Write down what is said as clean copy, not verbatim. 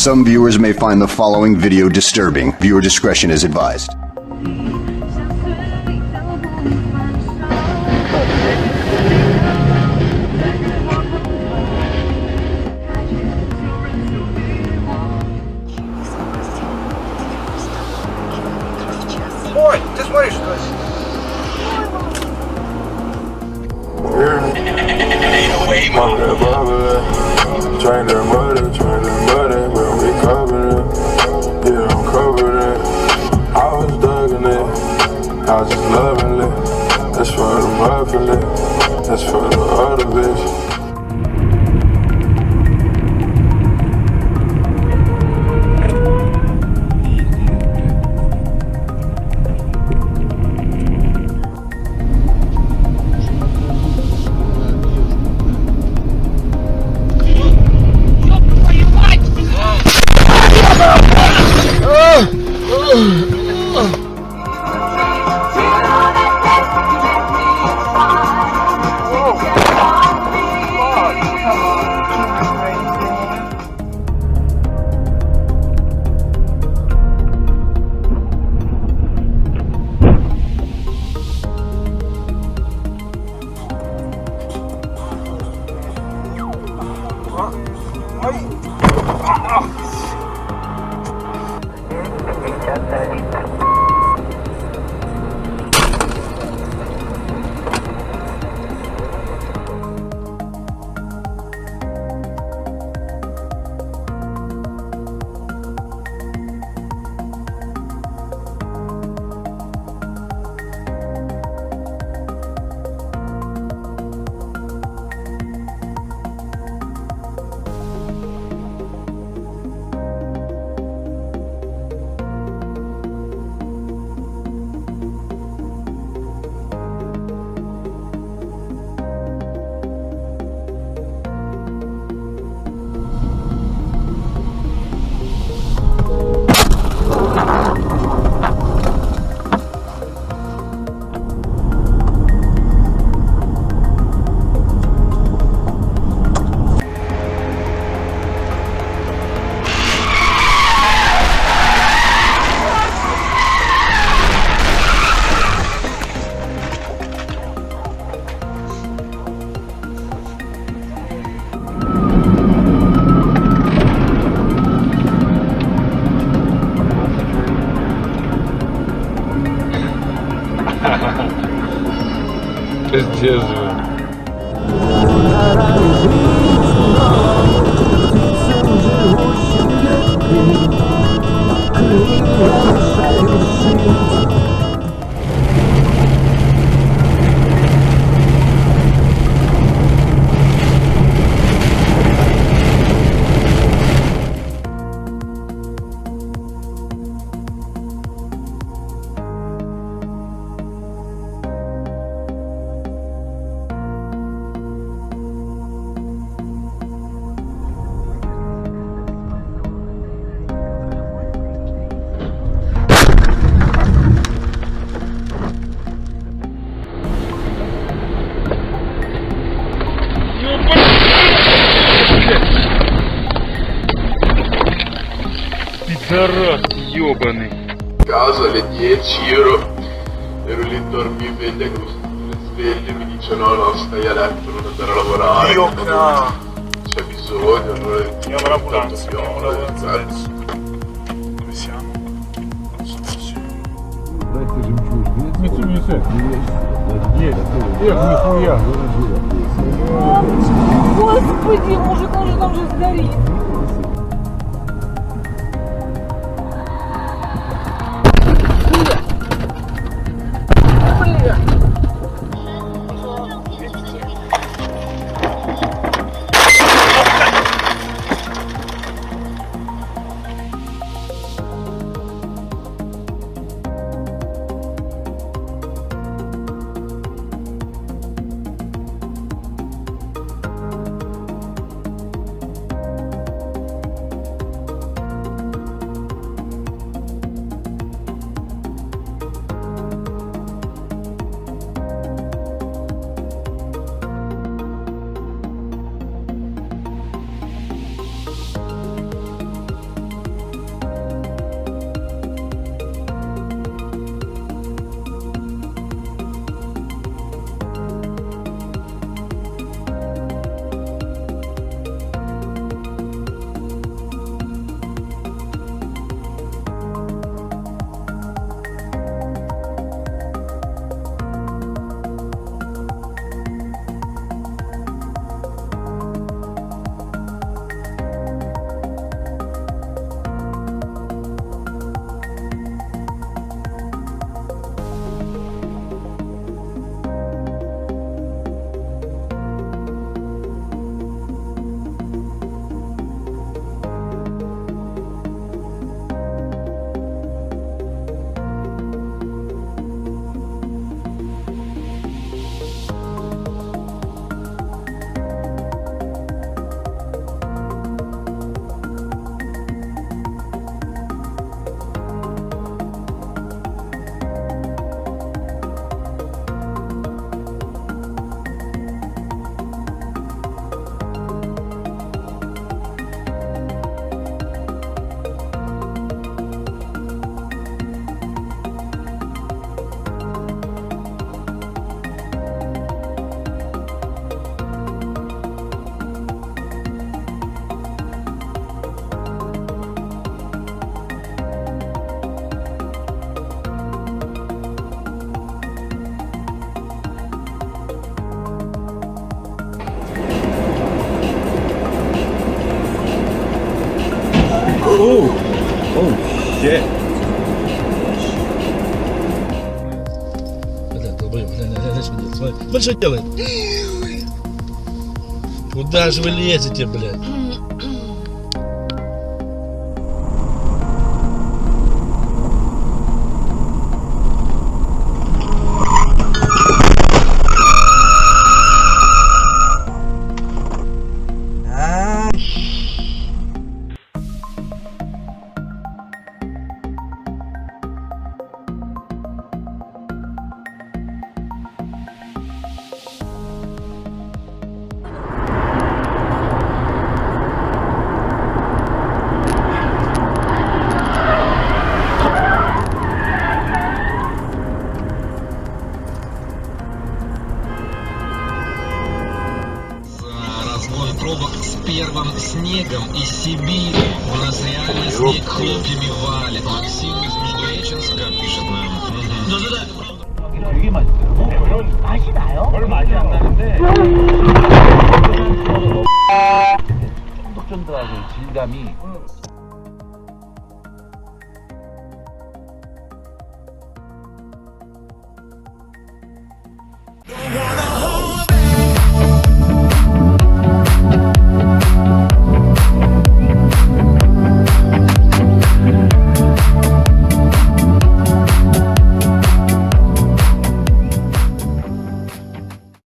Some viewers may find the following video disturbing. Viewer discretion is advised. Ой, ты смотришь, что ли? Train that muddy, when we covered it. Yeah, I'm covered it. I was dugging it, I was just loving it. That's for the muffin, that's for the other bitch. Пиздец. Пидорас ёбаный. Casa alle 10 ero lì dormiveglia con le sveglie, mi dice no stai a letto, non andare a lavorare. Io no. C'è bisogno, allora Chiamo l'ambulanza, chiamo l'ambulanza adesso. Dove siamo? Non so se... Господи, мужик, он же там же сгорит. Вот что делает? Куда же вы лезете, блядь? Разгон пробок с первым снегом из Сибири. У нас реально снег хлопьями валит. Максим из Междуреченска пишет нам. Да-да-да. 되게 맛있어요. 맛이 나요? 별 맛이 안 나는데 쫀득쫀득하고 질감이